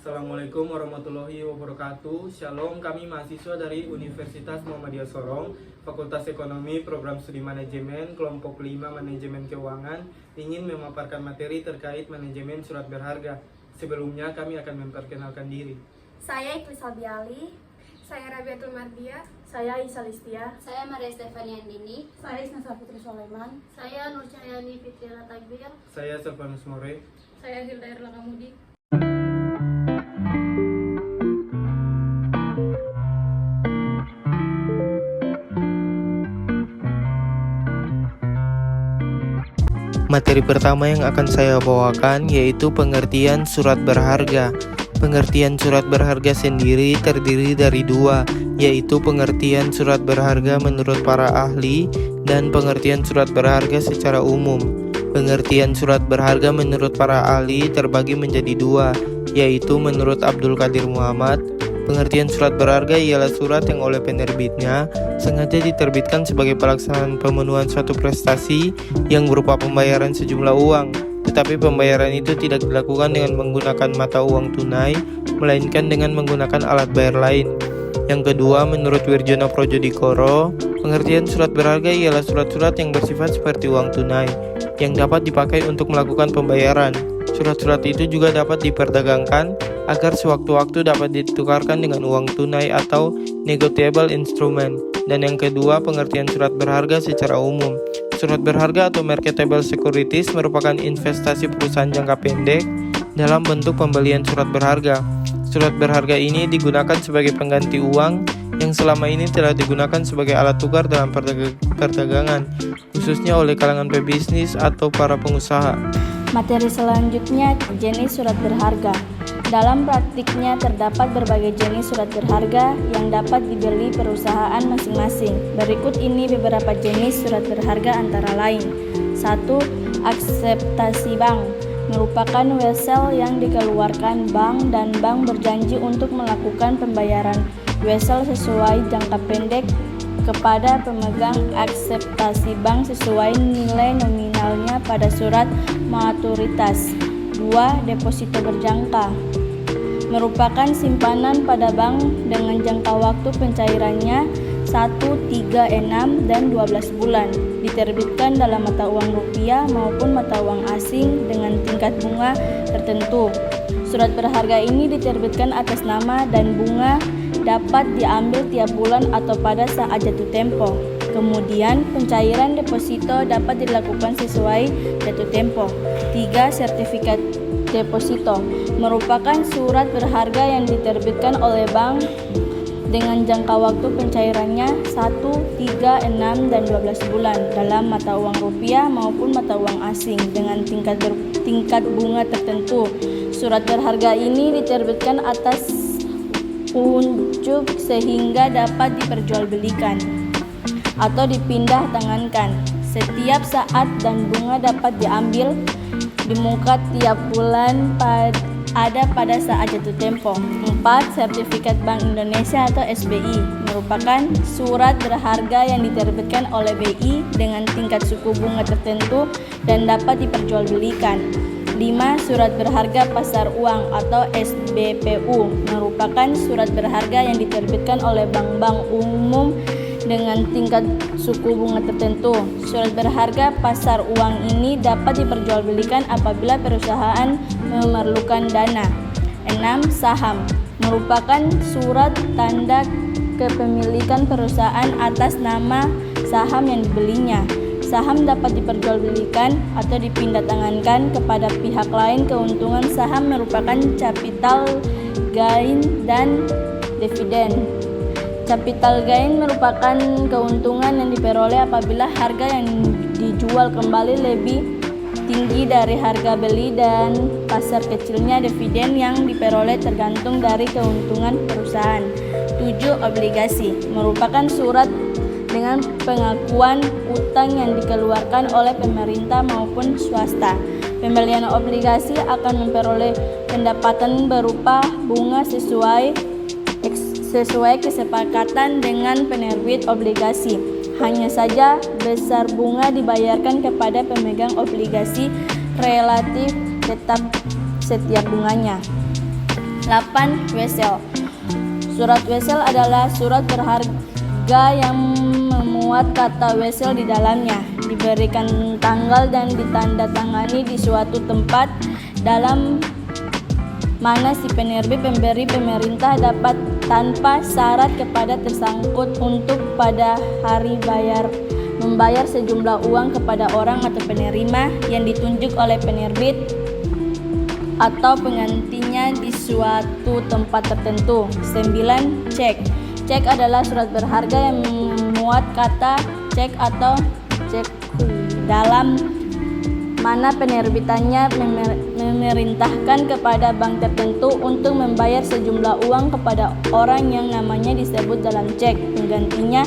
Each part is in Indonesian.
Assalamualaikum warahmatullahi wabarakatuh. Shalom, kami mahasiswa dari Universitas Muhammadiyah Sorong, Fakultas Ekonomi, Program Studi Manajemen, Kelompok 5 Manajemen Keuangan, ingin memaparkan materi terkait manajemen surat berharga. Sebelumnya kami akan memperkenalkan diri. Saya Ikhlas Sabiali. Saya Rabiatul Mardia. Saya Isa Listia. Saya Maria Stefania Andini. Saya Isna Safitri Soleman. Saya Nur Cahyani Fitriana Takbir. Saya Silvanus More. Saya Hilda Erlangamudi. Materi pertama yang akan saya bawakan yaitu pengertian surat berharga. Pengertian surat berharga sendiri terdiri dari dua, yaitu pengertian surat berharga menurut para ahli dan pengertian surat berharga secara umum. Pengertian surat berharga menurut para ahli terbagi menjadi dua, yaitu menurut Abdul Qadir Muhammad, pengertian surat berharga ialah surat yang oleh penerbitnya sengaja diterbitkan sebagai pelaksanaan pemenuhan suatu prestasi yang berupa pembayaran sejumlah uang, tetapi pembayaran itu tidak dilakukan dengan menggunakan mata uang tunai, melainkan dengan menggunakan alat bayar lain. Yang kedua, menurut Wirjono Projodikoro, pengertian surat berharga ialah surat-surat yang bersifat seperti uang tunai, yang dapat dipakai untuk melakukan pembayaran. Surat-surat itu juga dapat diperdagangkan agar sewaktu-waktu dapat ditukarkan dengan uang tunai atau negotiable instrument. Dan yang kedua, pengertian surat berharga secara umum. Surat berharga atau marketable securities merupakan investasi perusahaan jangka pendek dalam bentuk pembelian surat berharga. Surat berharga ini digunakan sebagai pengganti uang yang selama ini telah digunakan sebagai alat tukar dalam perdagangan, khususnya oleh kalangan pebisnis atau para pengusaha. Materi selanjutnya, jenis surat berharga. Dalam praktiknya terdapat berbagai jenis surat berharga yang dapat dibeli perusahaan masing-masing. Berikut ini beberapa jenis surat berharga antara lain. 1. Akseptasi bank merupakan wesel yang dikeluarkan bank dan bank berjanji untuk melakukan pembayaran wesel sesuai jangka pendek kepada pemegang akseptasi bank sesuai nilai nominalnya pada surat maturitas. 2. Deposito berjangka merupakan simpanan pada bank dengan jangka waktu pencairannya 1, 3, 6, dan 12 bulan. Diterbitkan dalam mata uang rupiah maupun mata uang asing dengan tingkat bunga tertentu. Surat berharga ini diterbitkan atas nama dan bunga dapat diambil tiap bulan atau pada saat jatuh tempo. Kemudian, pencairan deposito dapat dilakukan sesuai jatuh tempo. 3. Sertifikat deposito merupakan surat berharga yang diterbitkan oleh bank dengan jangka waktu pencairannya 1, 3, 6, dan 12 bulan dalam mata uang rupiah maupun mata uang asing dengan tingkat bunga tertentu. Surat berharga ini diterbitkan atas unjuk sehingga dapat diperjualbelikan atau dipindah tangankan setiap saat dan bunga dapat diambil di muka tiap bulan ada pada saat jatuh tempo. 4. Sertifikat Bank Indonesia atau SBI merupakan surat berharga yang diterbitkan oleh BI dengan tingkat suku bunga tertentu dan dapat diperjualbelikan. 5. Surat berharga pasar uang atau SBPU merupakan surat berharga yang diterbitkan oleh bank-bank umum dengan tingkat suku bunga tertentu. Surat berharga pasar uang ini dapat diperjualbelikan apabila perusahaan memerlukan dana. 6. Saham merupakan surat tanda kepemilikan perusahaan atas nama saham yang dibelinya. Saham dapat diperjualbelikan atau dipindah tangankan kepada pihak lain. Keuntungan saham merupakan capital gain dan dividen. Capital gain merupakan keuntungan yang diperoleh apabila harga yang dijual kembali lebih tinggi dari harga beli, dan pasar kecilnya dividen yang diperoleh tergantung dari keuntungan perusahaan. 7. Obligasi merupakan surat dengan pengakuan utang yang dikeluarkan oleh pemerintah maupun swasta. Pembelian obligasi akan memperoleh pendapatan berupa bunga sesuai kesepakatan dengan penerbit obligasi. Hanya saja besar bunga dibayarkan kepada pemegang obligasi relatif tetap setiap bunganya. 8. Wesel. Surat wesel adalah surat berharga yang memuat kata wesel di dalamnya, diberikan tanggal dan ditandatangani di suatu tempat memang mana si penerbit pemberi pemerintah dapat tanpa syarat kepada tersangkut untuk pada hari membayar sejumlah uang kepada orang atau penerima yang ditunjuk oleh penerbit atau penggantinya di suatu tempat tertentu. 9. Cek. Cek adalah surat berharga yang memuat kata cek atau cek dalam mana penerbitannya memerintahkan kepada bank tertentu untuk membayar sejumlah uang kepada orang yang namanya disebut dalam cek, penggantinya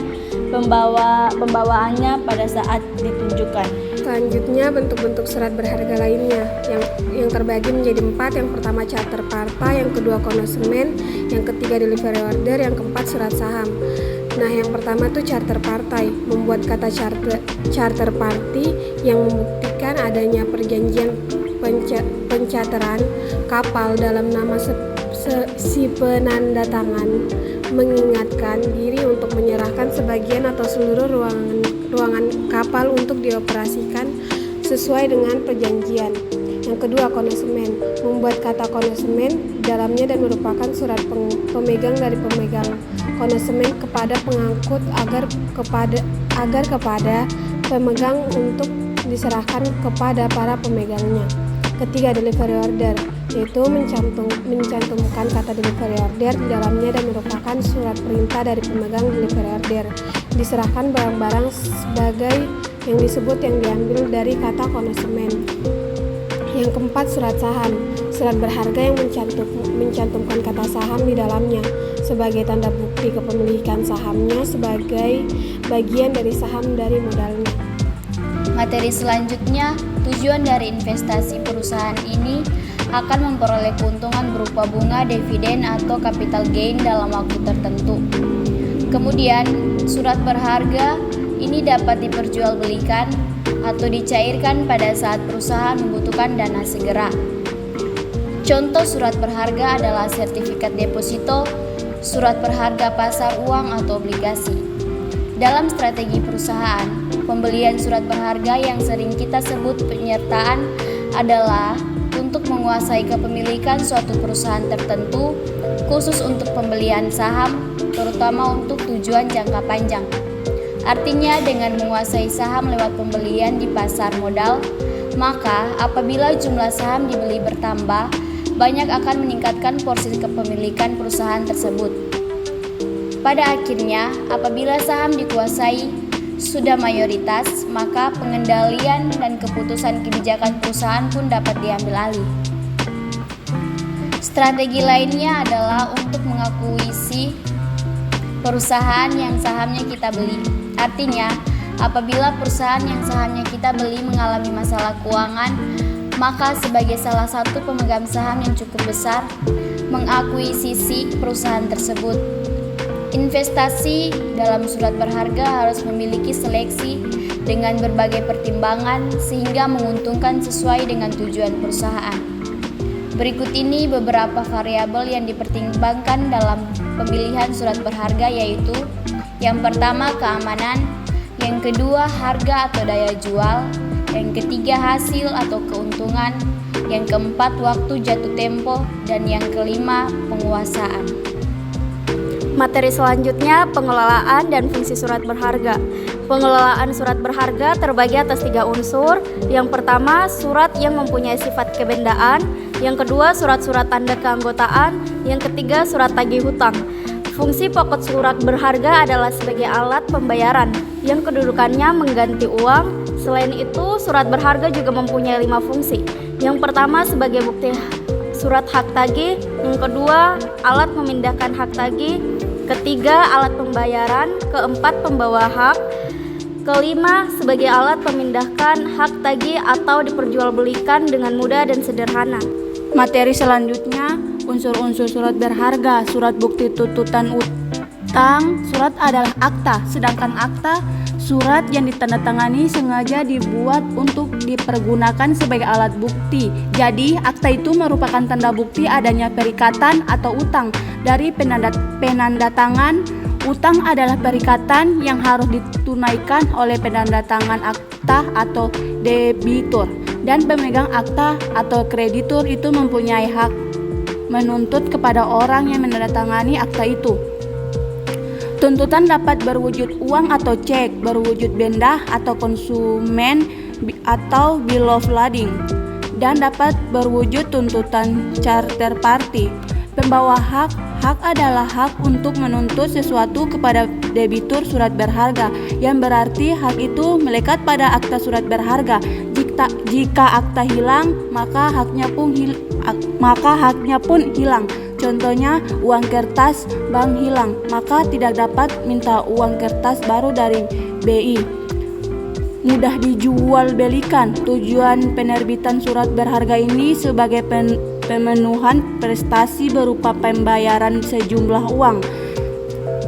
pembawaannya pada saat ditunjukkan. Selanjutnya bentuk-bentuk surat berharga lainnya yang terbagi menjadi 4. Yang pertama charter partai, yang kedua konosemen, yang ketiga delivery order, yang keempat surat saham. Nah, yang pertama tuh charter partai, membuat kata charter party yang membuktikan adanya perjanjian pencharteran kapal dalam nama si penandatangan, mengingatkan diri untuk menyerahkan sebagian atau seluruh ruangan kapal untuk dioperasikan sesuai dengan perjanjian. Yang kedua konosemen, membuat kata konosemen dalamnya dan merupakan surat pemegang dari pemegang konosemen kepada pengangkut agar kepada pemegang untuk diserahkan kepada para pemegangnya. Ketiga delivery order, yaitu mencantumkan kata delivery order di dalamnya dan merupakan surat perintah dari pemegang delivery order diserahkan barang-barang sebagai yang disebut yang diambil dari kata konosemen. Yang keempat surat saham, surat berharga yang mencantumkan kata saham di dalamnya sebagai tanda bukti kepemilikan sahamnya sebagai bagian dari saham dari modalnya. Materi selanjutnya, tujuan dari investasi perusahaan ini akan memperoleh keuntungan berupa bunga, dividen, atau capital gain dalam waktu tertentu. Kemudian, surat berharga ini dapat diperjualbelikan atau dicairkan pada saat perusahaan membutuhkan dana segera. Contoh surat berharga adalah sertifikat deposito, surat berharga pasar uang atau obligasi. Dalam strategi perusahaan, pembelian surat berharga yang sering kita sebut penyertaan adalah untuk menguasai kepemilikan suatu perusahaan tertentu, khusus untuk pembelian saham, terutama untuk tujuan jangka panjang. Artinya dengan menguasai saham lewat pembelian di pasar modal, maka apabila jumlah saham dibeli bertambah, banyak akan meningkatkan porsi kepemilikan perusahaan tersebut. Pada akhirnya, apabila saham dikuasai sudah mayoritas, maka pengendalian dan keputusan kebijakan perusahaan pun dapat diambil alih. Strategi lainnya adalah untuk mengakuisisi perusahaan yang sahamnya kita beli. Artinya, apabila perusahaan yang sahamnya kita beli mengalami masalah keuangan, maka sebagai salah satu pemegang saham yang cukup besar, mengakuisisi perusahaan tersebut. Investasi dalam surat berharga harus memiliki seleksi dengan berbagai pertimbangan sehingga menguntungkan sesuai dengan tujuan perusahaan. Berikut ini beberapa variabel yang dipertimbangkan dalam pemilihan surat berharga, yaitu yang pertama keamanan, yang kedua harga atau daya jual, yang ketiga hasil atau keuntungan, yang keempat waktu jatuh tempo, dan yang kelima penguasaan. Materi selanjutnya, pengelolaan dan fungsi surat berharga. Pengelolaan surat berharga terbagi atas 3 unsur. Yang pertama, surat yang mempunyai sifat kebendaan. Yang kedua, surat-surat tanda keanggotaan. Yang ketiga, surat tagih hutang. Fungsi pokok surat berharga adalah sebagai alat pembayaran yang kedudukannya mengganti uang. Selain itu, surat berharga juga mempunyai 5 fungsi. Yang pertama, sebagai bukti surat hak tagih. Yang kedua, alat memindahkan hak tagih. Ketiga, alat pembayaran. Keempat, pembawa hak. Kelima, sebagai alat memindahkan hak tagih atau diperjualbelikan dengan mudah dan sederhana. Materi selanjutnya, unsur-unsur surat berharga. Surat bukti tuntutan utang. Surat adalah akta, sedangkan akta Surat yang ditandatangani sengaja dibuat untuk dipergunakan sebagai alat bukti. Jadi, akta itu merupakan tanda bukti adanya perikatan atau utang. Dari penandatangan, utang adalah perikatan yang harus ditunaikan oleh penandatangan akta atau debitur. Dan pemegang akta atau kreditur itu mempunyai hak menuntut kepada orang yang menandatangani akta itu. Tuntutan dapat berwujud uang atau cek, berwujud benda atau konsumen atau bill of lading, dan dapat berwujud tuntutan charter party. Pembawa hak adalah hak untuk menuntut sesuatu kepada debitur surat berharga, yang berarti hak itu melekat pada akta surat berharga. Jika akta hilang, maka haknya pun hilang. Contohnya, uang kertas bank hilang, maka tidak dapat minta uang kertas baru dari BI. Mudah dijual belikan. Tujuan penerbitan surat berharga ini sebagai pemenuhan prestasi berupa pembayaran sejumlah uang.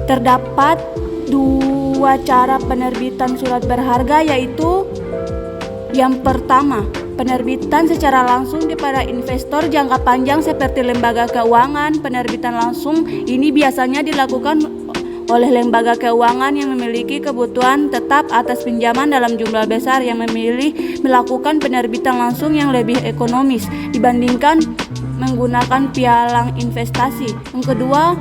Terdapat dua cara penerbitan surat berharga, yaitu yang pertama, penerbitan secara langsung kepada investor jangka panjang seperti lembaga keuangan. Penerbitan langsung ini biasanya dilakukan oleh lembaga keuangan yang memiliki kebutuhan tetap atas pinjaman dalam jumlah besar, yang memilih melakukan penerbitan langsung yang lebih ekonomis dibandingkan menggunakan pialang investasi. Yang kedua,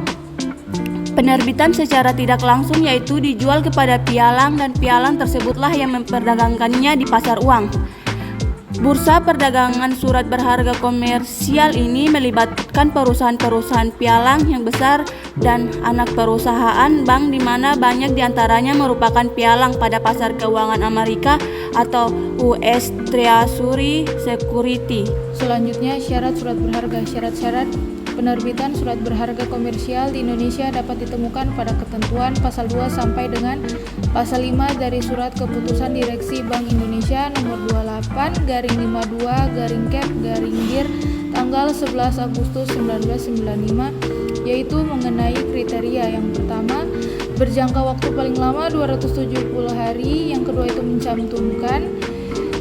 penerbitan secara tidak langsung, yaitu dijual kepada pialang, dan pialang tersebutlah yang memperdagangkannya di pasar uang. Bursa perdagangan surat berharga komersial ini melibatkan perusahaan-perusahaan pialang yang besar dan anak perusahaan bank, di mana banyak diantaranya merupakan pialang pada pasar keuangan Amerika atau US Treasury Security. Selanjutnya, syarat surat berharga. Syarat-syarat penerbitan surat berharga komersial di Indonesia dapat ditemukan pada ketentuan pasal 2 sampai dengan pasal 5 dari Surat Keputusan Direksi Bank Indonesia nomor 28/52/Kep/Gir tanggal 11 Agustus 1995, yaitu mengenai kriteria. Yang pertama, berjangka waktu paling lama 270 hari. Yang kedua itu mencantumkan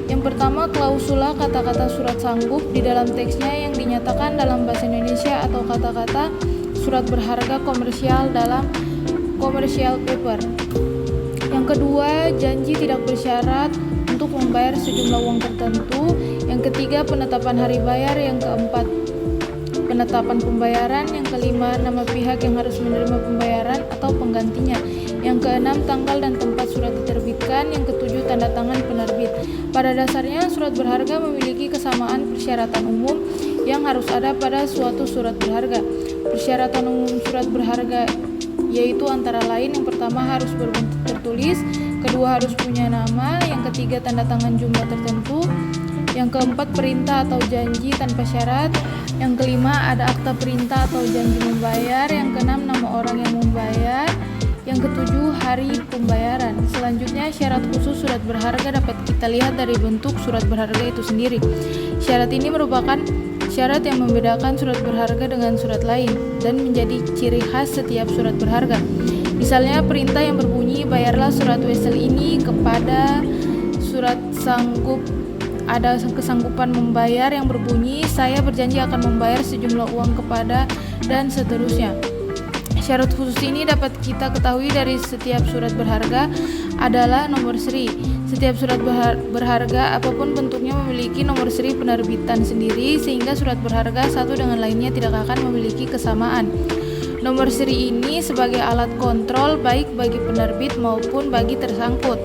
yang pertama, klausula kata-kata surat sanggup di dalam teksnya yang dinyatakan dalam bahasa Indonesia, atau kata-kata surat berharga komersial dalam commercial paper. Yang kedua, janji tidak bersyarat untuk membayar sejumlah uang tertentu. Yang ketiga, penetapan hari bayar. Yang keempat, penetapan pembayaran. Yang kelima, nama pihak yang harus menerima pembayaran atau penggantinya. Yang keenam, tanggal dan tempat surat diterbitkan. Yang ketujuh, tanda tangan penerbit. Pada dasarnya, surat berharga memiliki kesamaan persyaratan umum yang harus ada pada suatu surat berharga. Persyaratan umum surat berharga yaitu antara lain, yang pertama harus berbentuk tertulis, kedua harus punya nama, yang ketiga tanda tangan jumlah tertentu, yang keempat perintah atau janji tanpa syarat, yang kelima ada akta perintah atau janji membayar, yang keenam nama orang yang membayar, yang ketujuh hari pembayaran. Selanjutnya, syarat khusus surat berharga dapat kita lihat dari bentuk surat berharga itu sendiri. Syarat ini merupakan syarat yang membedakan surat berharga dengan surat lain dan menjadi ciri khas setiap surat berharga. Misalnya, perintah yang berbunyi bayarlah surat wesel ini kepada surat sanggup, ada kesanggupan membayar yang berbunyi saya berjanji akan membayar sejumlah uang kepada, dan seterusnya. Syarat khusus ini dapat kita ketahui dari setiap surat berharga adalah nomor seri. Setiap surat berharga apapun bentuknya memiliki nomor seri penerbitan sendiri, sehingga surat berharga satu dengan lainnya tidak akan memiliki kesamaan. Nomor seri ini sebagai alat kontrol baik bagi penerbit maupun bagi tersangkut.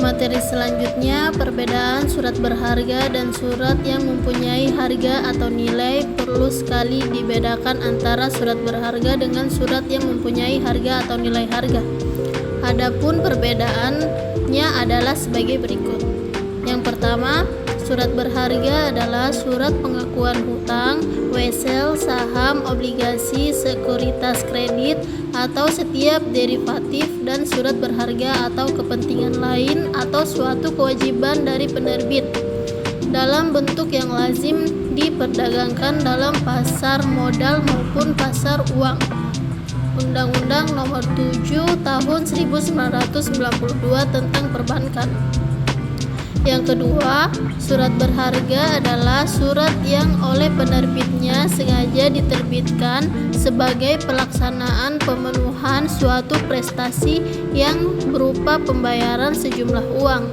Materi selanjutnya, perbedaan surat berharga dan surat yang mempunyai harga atau nilai. Perlu sekali dibedakan antara surat berharga dengan surat yang mempunyai harga atau nilai harga. Adapun perbedaannya adalah sebagai berikut. Yang pertama, surat berharga adalah surat pengakuan hutang, wesel, saham, obligasi, sekuritas kredit, atau setiap derivatif, dan surat berharga atau kepentingan lain atau suatu kewajiban dari penerbit dalam bentuk yang lazim diperdagangkan dalam pasar modal maupun pasar uang. Undang-Undang Nomor 7 Tahun 1992 tentang Perbankan. Yang kedua, surat berharga adalah surat yang oleh penerbitnya sengaja diterbitkan sebagai pelaksanaan pemenuhan suatu prestasi yang berupa pembayaran sejumlah uang.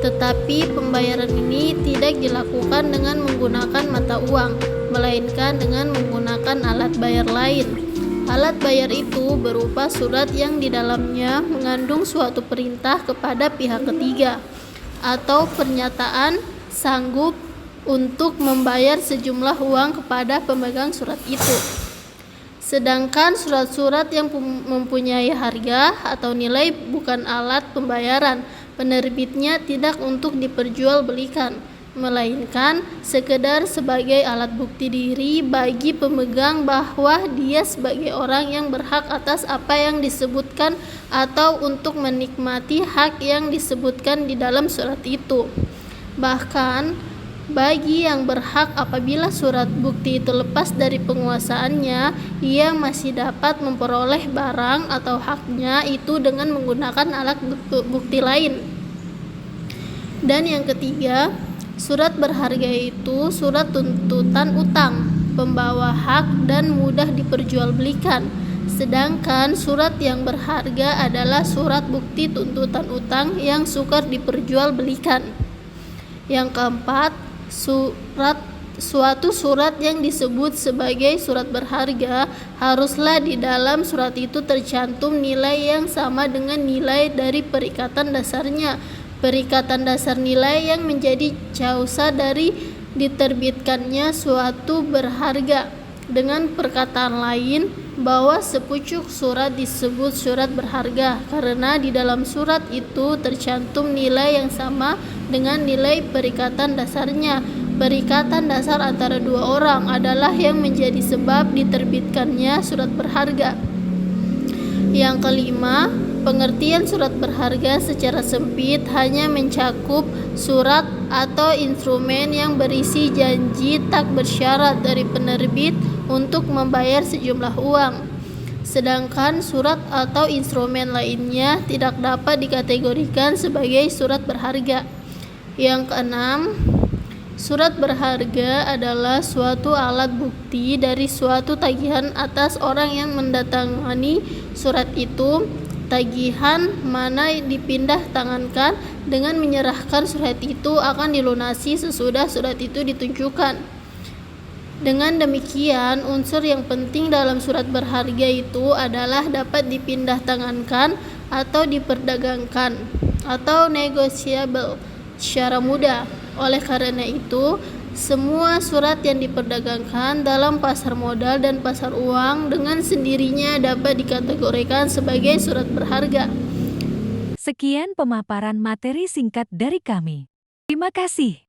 Tetapi pembayaran ini tidak dilakukan dengan menggunakan mata uang, melainkan dengan menggunakan alat bayar lain. Alat bayar itu berupa surat yang di dalamnya mengandung suatu perintah kepada pihak ketiga atau pernyataan sanggup untuk membayar sejumlah uang kepada pemegang surat itu. Sedangkan surat-surat yang mempunyai harga atau nilai bukan alat pembayaran, penerbitnya tidak untuk diperjualbelikan, melainkan sekedar sebagai alat bukti diri bagi pemegang bahwa dia sebagai orang yang berhak atas apa yang disebutkan atau untuk menikmati hak yang disebutkan di dalam surat itu. Bahkan bagi yang berhak apabila surat bukti itu lepas dari penguasaannya, ia masih dapat memperoleh barang atau haknya itu dengan menggunakan alat bukti lain. Dan yang ketiga, surat berharga itu surat tuntutan utang, pembawa hak dan mudah diperjualbelikan. Sedangkan surat yang berharga adalah surat bukti tuntutan utang yang sukar diperjualbelikan. Yang keempat, suatu surat yang disebut sebagai surat berharga haruslah di dalam surat itu tercantum nilai yang sama dengan nilai dari perikatan dasarnya. Perikatan dasar nilai yang menjadi causa dari diterbitkannya suatu berharga. Dengan perkataan lain, bahwa sepucuk surat disebut surat berharga karena di dalam surat itu tercantum nilai yang sama dengan nilai perikatan dasarnya. Perikatan dasar antara dua orang adalah yang menjadi sebab diterbitkannya surat berharga. Yang kelima, pengertian surat berharga secara sempit hanya mencakup surat atau instrumen yang berisi janji tak bersyarat dari penerbit untuk membayar sejumlah uang. Sedangkan surat atau instrumen lainnya tidak dapat dikategorikan sebagai surat berharga. Yang keenam, surat berharga adalah suatu alat bukti dari suatu tagihan atas orang yang mendatangani surat itu. Tagihan mana dipindah tangankan dengan menyerahkan surat itu akan dilunasi sesudah surat itu ditunjukkan. Dengan demikian, unsur yang penting dalam surat berharga itu adalah dapat dipindah tangankan atau diperdagangkan atau negotiable secara mudah. Oleh karena itu, semua surat yang diperdagangkan dalam pasar modal dan pasar uang dengan sendirinya dapat dikategorikan sebagai surat berharga. Sekian pemaparan materi singkat dari kami. Terima kasih.